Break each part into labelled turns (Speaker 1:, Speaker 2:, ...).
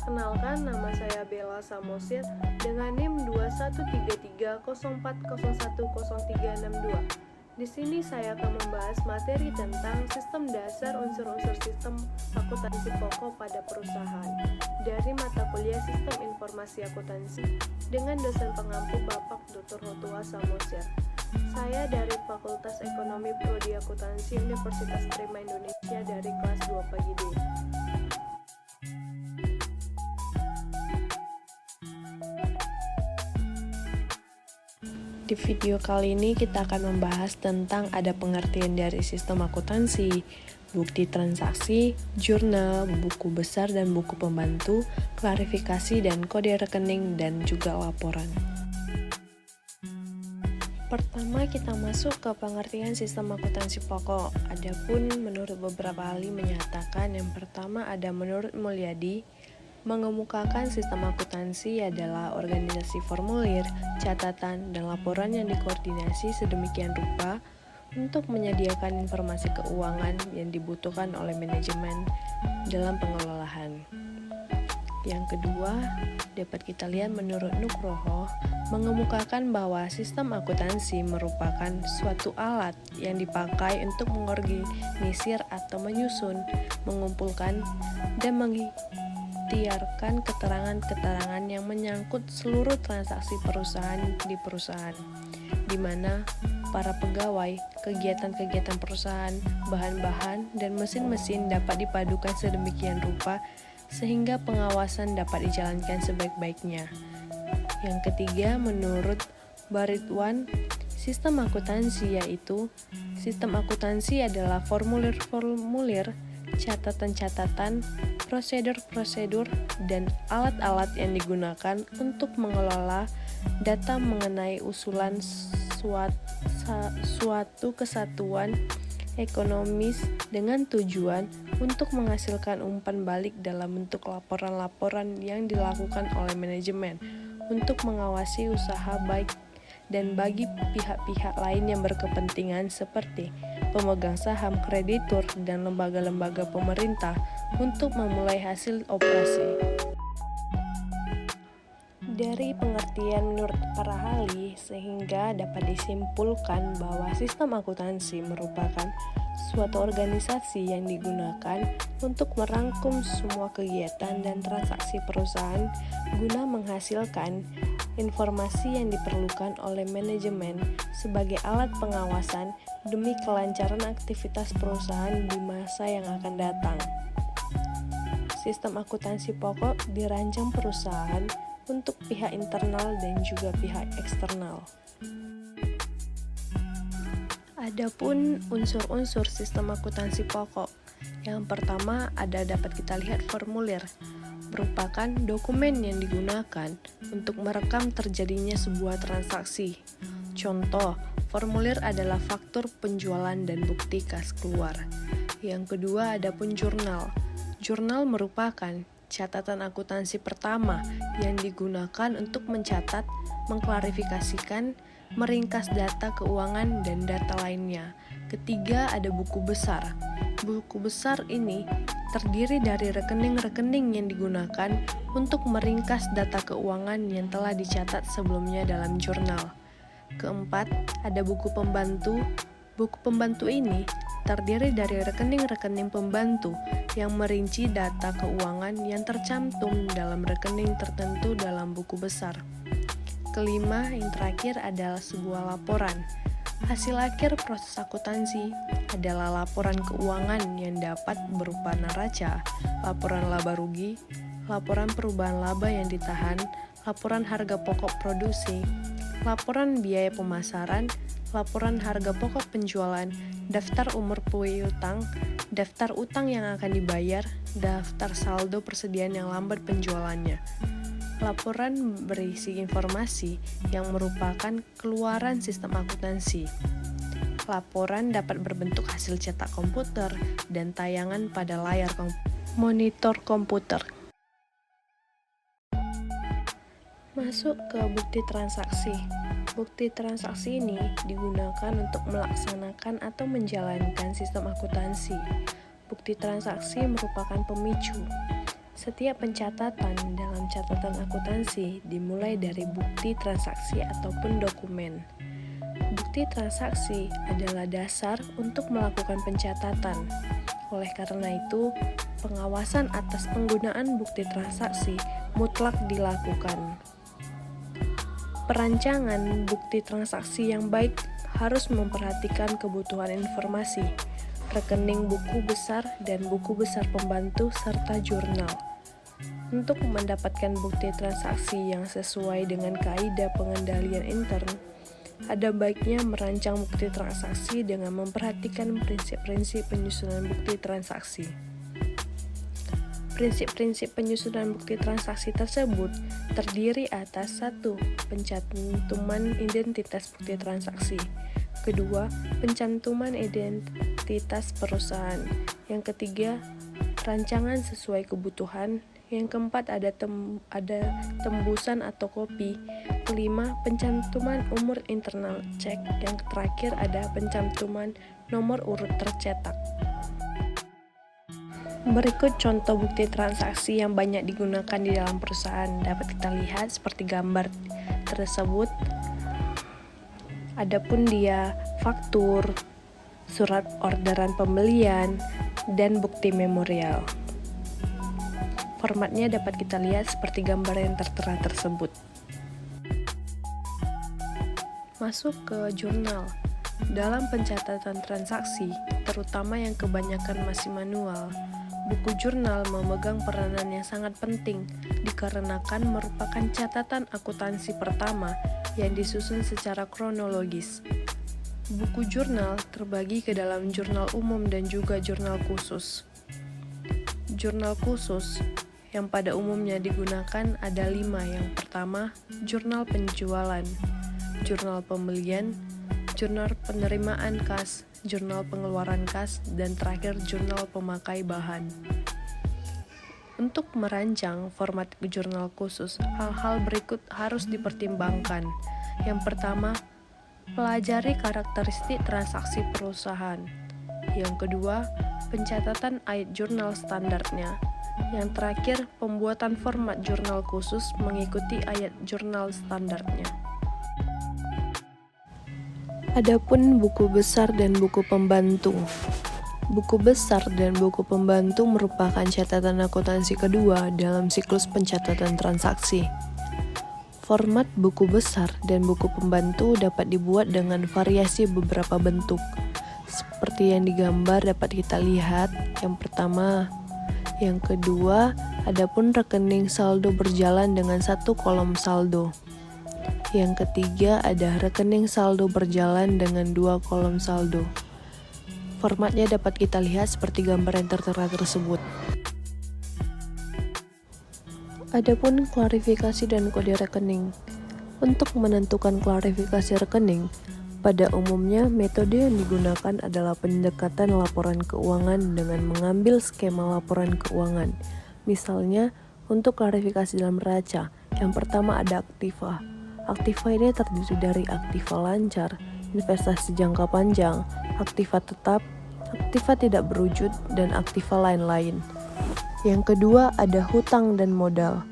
Speaker 1: Perkenalkan, nama saya Bella Samosir dengan NIM 213304010362. Di sini saya akan membahas materi tentang sistem dasar unsur-unsur sistem akuntansi pokok pada perusahaan dari mata kuliah Sistem Informasi Akuntansi dengan dosen pengampu Bapak Dr. Hotua Samosir. Saya dari Fakultas Ekonomi Prodi Akuntansi Universitas Prima Indonesia dari kelas 2 pagi D. Di video kali ini kita akan membahas tentang ada pengertian dari sistem akuntansi, bukti transaksi, jurnal, buku besar dan buku pembantu, klarifikasi dan kode rekening, dan juga laporan. Pertama kita masuk ke pengertian sistem akuntansi pokok. Adapun menurut beberapa ahli menyatakan yang pertama ada menurut Mulyadi, mengemukakan sistem akuntansi adalah organisasi formulir, catatan, dan laporan yang dikoordinasi sedemikian rupa untuk menyediakan informasi keuangan yang dibutuhkan oleh manajemen dalam pengelolaan. Yang kedua, dapat kita lihat menurut Nugroho, mengemukakan bahwa sistem akuntansi merupakan suatu alat yang dipakai untuk mengorganisir atau menyusun, mengumpulkan, dan mengikhtiarkan keterangan-keterangan yang menyangkut seluruh transaksi perusahaan di perusahaan, di mana para pegawai, kegiatan-kegiatan perusahaan, bahan-bahan, dan mesin-mesin dapat dipadukan sedemikian rupa sehingga pengawasan dapat dijalankan sebaik-baiknya. Yang ketiga, menurut Baritwan, sistem akuntansi yaitu sistem akuntansi adalah formulir-formulir, catatan-catatan, prosedur-prosedur, dan alat-alat yang digunakan untuk mengelola data mengenai usulan suatu kesatuan ekonomis dengan tujuan untuk menghasilkan umpan balik dalam bentuk laporan-laporan yang dilakukan oleh manajemen untuk mengawasi usaha baik dan bagi pihak-pihak lain yang berkepentingan seperti pemegang saham, kreditur, dan lembaga-lembaga pemerintah untuk memulai hasil operasi. Dari pengertian menurut para ahli, sehingga dapat disimpulkan bahwa sistem akuntansi merupakan suatu organisasi yang digunakan untuk merangkum semua kegiatan dan transaksi perusahaan guna menghasilkan informasi yang diperlukan oleh manajemen sebagai alat pengawasan demi kelancaran aktivitas perusahaan di masa yang akan datang. Sistem akuntansi pokok dirancang perusahaan untuk pihak internal dan juga pihak eksternal. Adapun unsur-unsur sistem akuntansi pokok, yang pertama dapat kita lihat formulir, merupakan dokumen yang digunakan untuk merekam terjadinya sebuah transaksi. Contoh, formulir adalah faktur penjualan dan bukti kas keluar. Yang kedua, adapun jurnal. Jurnal merupakan catatan akuntansi pertama yang digunakan untuk mencatat, mengklarifikasikan, meringkas data keuangan dan data lainnya. Ketiga, ada buku besar. Buku besar ini terdiri dari rekening-rekening yang digunakan untuk meringkas data keuangan yang telah dicatat sebelumnya dalam jurnal. Keempat, ada buku pembantu. Buku pembantu ini terdiri dari rekening-rekening pembantu yang merinci data keuangan yang tercantum dalam rekening tertentu dalam buku besar. Kelima, yang terakhir adalah sebuah laporan. Hasil akhir proses akuntansi adalah laporan keuangan yang dapat berupa neraca, laporan laba rugi, laporan perubahan laba yang ditahan, laporan harga pokok produksi, laporan biaya pemasaran, laporan harga pokok penjualan, daftar umur piutang, daftar utang yang akan dibayar, daftar saldo persediaan yang lambat penjualannya. Laporan berisi informasi yang merupakan keluaran sistem akuntansi. Laporan dapat berbentuk hasil cetak komputer dan tayangan pada layar monitor komputer. Masuk ke bukti transaksi. Bukti transaksi ini digunakan untuk melaksanakan atau menjalankan sistem akuntansi. Bukti transaksi merupakan pemicu. Setiap pencatatan dalam catatan akuntansi dimulai dari bukti transaksi ataupun dokumen. Bukti transaksi adalah dasar untuk melakukan pencatatan. Oleh karena itu, pengawasan atas penggunaan bukti transaksi mutlak dilakukan. Perancangan bukti transaksi yang baik harus memperhatikan kebutuhan informasi, rekening buku besar dan buku besar pembantu serta jurnal. Untuk mendapatkan bukti transaksi yang sesuai dengan kaidah pengendalian intern, ada baiknya merancang bukti transaksi dengan memperhatikan prinsip-prinsip penyusunan bukti transaksi. Prinsip-prinsip penyusunan bukti transaksi tersebut terdiri atas 1. Pencantuman identitas bukti transaksi. 2. Pencantuman identitas perusahaan. Yang ketiga, rancangan sesuai kebutuhan. Yang keempat, ada tembusan atau kopi. Kelima, pencantuman umur internal cek. Yang terakhir ada pencantuman nomor urut tercetak. Berikut contoh bukti transaksi yang banyak digunakan di dalam perusahaan. Dapat kita lihat seperti gambar tersebut. Adapun dia faktur, surat orderan pembelian, dan bukti memorial. Formatnya dapat kita lihat seperti gambar yang tertera tersebut. Masuk ke jurnal. Dalam pencatatan transaksi, terutama yang kebanyakan masih manual, buku jurnal memegang peranan yang sangat penting dikarenakan merupakan catatan akuntansi pertama yang disusun secara kronologis. Buku jurnal terbagi ke dalam jurnal umum dan juga jurnal khusus. Jurnal khusus yang pada umumnya digunakan ada 5. Yang pertama, jurnal penjualan, jurnal pembelian, jurnal penerimaan kas, jurnal pengeluaran kas, dan terakhir jurnal pemakai bahan. Untuk merancang format jurnal khusus, hal-hal berikut harus dipertimbangkan. Yang pertama, pelajari karakteristik transaksi perusahaan. Yang kedua, pencatatan ayat jurnal standarnya. Yang terakhir, pembuatan format jurnal khusus mengikuti ayat jurnal standarnya. Adapun buku besar dan buku pembantu. Buku besar dan buku pembantu merupakan catatan akuntansi kedua dalam siklus pencatatan transaksi. Format buku besar dan buku pembantu dapat dibuat dengan variasi beberapa bentuk. Seperti yang digambar dapat kita lihat. Yang pertama, yang kedua, adapun rekening saldo berjalan dengan 1 kolom saldo. Yang ketiga, ada rekening saldo berjalan dengan 2 kolom saldo. Formatnya dapat kita lihat seperti gambar yang tertera tersebut. Adapun klarifikasi dan kode rekening. Untuk menentukan klarifikasi rekening, pada umumnya metode yang digunakan adalah pendekatan laporan keuangan dengan mengambil skema laporan keuangan. Misalnya, untuk klarifikasi dalam neraca, yang pertama ada aktiva. Aktiva ini terdiri dari aktiva lancar, investasi jangka panjang, aktiva tetap, aktiva tidak berwujud, dan aktiva lain-lain. Yang kedua ada hutang dan modal.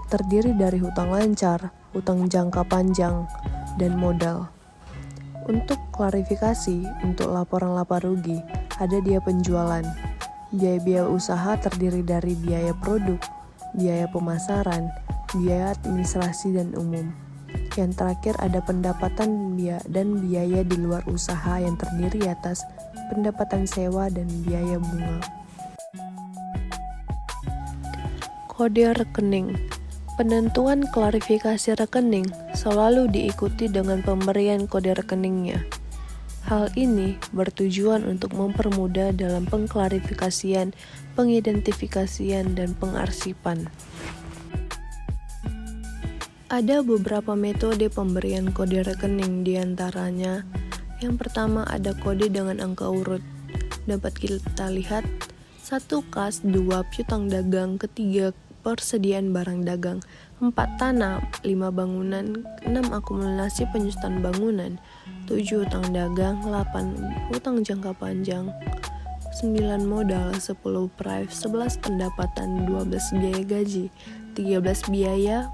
Speaker 1: Terdiri dari hutang lancar, hutang jangka panjang, dan modal. Untuk klarifikasi, untuk laporan laba rugi, ada dia penjualan. Biaya-biaya usaha terdiri dari biaya produk, biaya pemasaran, biaya administrasi dan umum. Yang terakhir ada pendapatan dan biaya di luar usaha yang terdiri atas pendapatan sewa dan biaya bunga. Kode rekening. Penentuan klarifikasi rekening selalu diikuti dengan pemberian kode rekeningnya. Hal ini bertujuan untuk mempermudah dalam pengklarifikasian, pengidentifikasian, dan pengarsipan. Ada beberapa metode pemberian kode rekening, diantaranya yang pertama ada kode dengan angka urut. Dapat kita lihat 1 kas, 2 piutang dagang, 3 persediaan barang dagang, 4 tanah, 5 bangunan, 6 akumulasi penyusutan bangunan, 7 hutang dagang, 8 hutang jangka panjang, 9 modal, 10 prive, 11 pendapatan, 12 biaya gaji, 13 biaya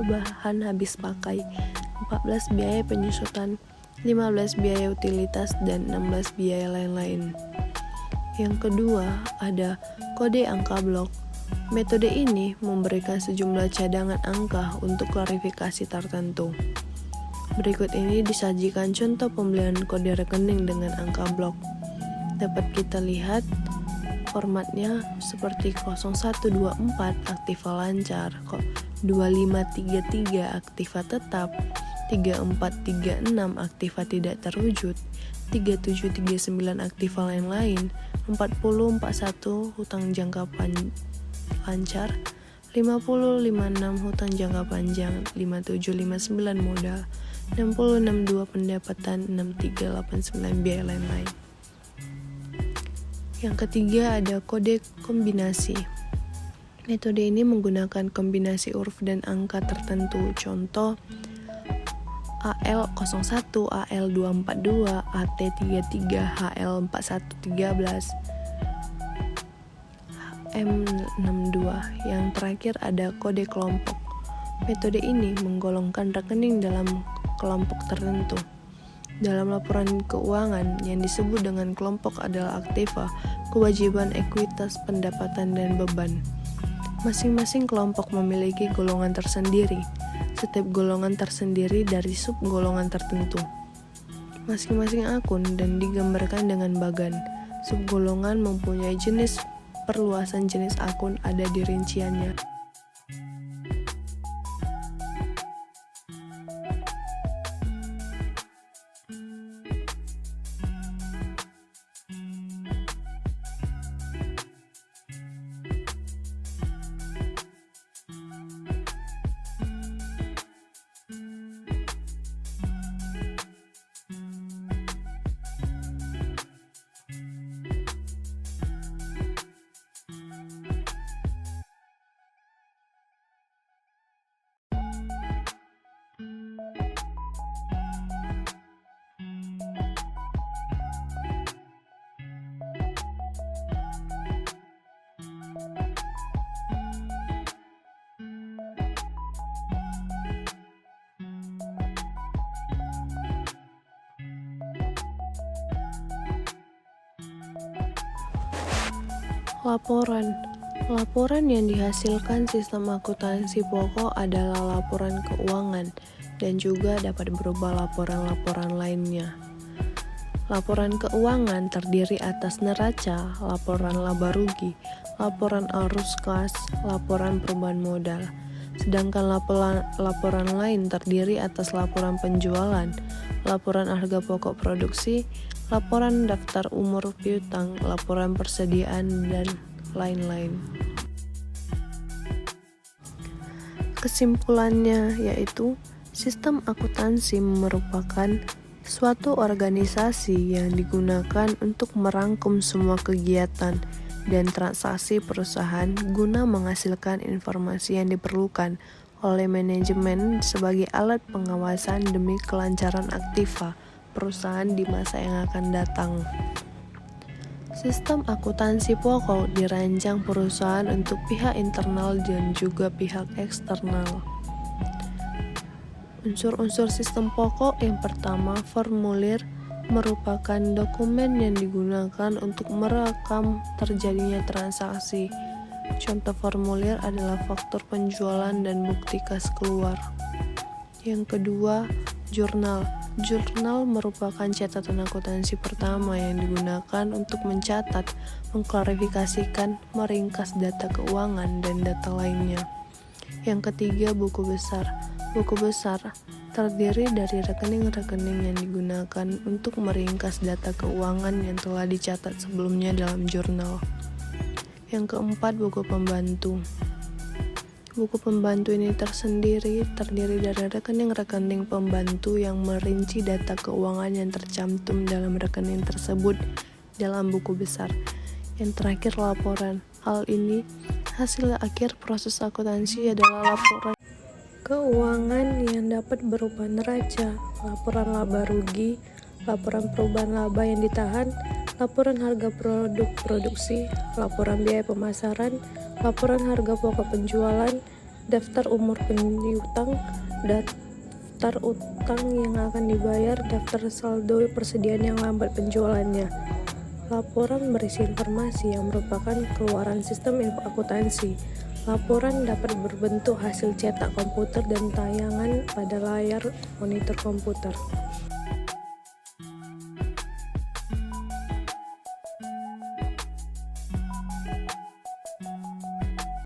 Speaker 1: bahan habis pakai, 14 biaya penyusutan, 15 biaya utilitas, dan 16 biaya lain-lain. Yang kedua, ada kode angka blok. Metode ini memberikan sejumlah cadangan angka untuk klarifikasi tertentu. Berikut ini disajikan contoh pembelian kode rekening dengan angka blok. Dapat kita lihat formatnya seperti 0124 aktiva lancar, 2533 aktiva tetap, 3436 aktiva tidak terwujud, 3739 aktiva lain-lain, 4041 hutang jangka lancar, 5056 hutang jangka panjang, 5759 modal, 6062 pendapatan, 6389 biaya lain-lain. Yang ketiga ada kode kombinasi. Metode ini menggunakan kombinasi huruf dan angka tertentu. Contoh AL01, AL242, AT33, HL4113, M62. Yang terakhir ada kode kelompok. Metode ini menggolongkan rekening dalam kelompok tertentu. Dalam laporan keuangan yang disebut dengan kelompok adalah aktiva, kewajiban, ekuitas, pendapatan, dan beban. Masing-masing kelompok memiliki golongan tersendiri. Setiap golongan tersendiri dari sub-golongan tertentu. Masing-masing akun dan digambarkan dengan bagan. Sub-golongan mempunyai jenis perluasan jenis akun ada di rinciannya. Laporan yang dihasilkan sistem akuntansi pokok adalah laporan keuangan dan juga dapat berupa laporan-laporan lainnya. Laporan keuangan terdiri atas neraca, laporan laba rugi, laporan arus kas, laporan perubahan modal. Sedangkan laporan lain terdiri atas laporan penjualan, laporan harga pokok produksi, laporan daftar umur piutang, laporan persediaan, dan lain-lain. Kesimpulannya yaitu, sistem akuntansi merupakan suatu organisasi yang digunakan untuk merangkum semua kegiatan dan transaksi perusahaan guna menghasilkan informasi yang diperlukan oleh manajemen sebagai alat pengawasan demi kelancaran aktiva perusahaan di masa yang akan datang. Sistem akuntansi pokok dirancang perusahaan untuk pihak internal dan juga pihak eksternal. Unsur-unsur sistem pokok yang pertama, formulir, merupakan dokumen yang digunakan untuk merekam terjadinya transaksi. Contoh formulir adalah faktur penjualan dan bukti kas keluar. Yang kedua, jurnal. Jurnal merupakan catatan akuntansi pertama yang digunakan untuk mencatat, mengklarifikasikan, meringkas data keuangan dan data lainnya. Yang ketiga, buku besar. Buku besar terdiri dari rekening-rekening yang digunakan untuk meringkas data keuangan yang telah dicatat sebelumnya dalam jurnal. Yang keempat, buku pembantu. Buku pembantu ini terdiri dari rekening-rekening pembantu yang merinci data keuangan yang tercantum dalam rekening tersebut dalam buku besar. Yang terakhir, laporan. Hal ini hasil akhir proses akuntansi adalah laporan keuangan yang dapat berupa neraca, laporan laba rugi, laporan perubahan laba yang ditahan, laporan harga produk produksi, laporan biaya pemasaran, laporan harga pokok penjualan, daftar umur piutang, daftar utang yang akan dibayar, daftar saldo persediaan yang lambat penjualannya. Laporan berisi informasi yang merupakan keluaran sistem akuntansi. Laporan dapat berbentuk hasil cetak komputer dan tayangan pada layar monitor komputer.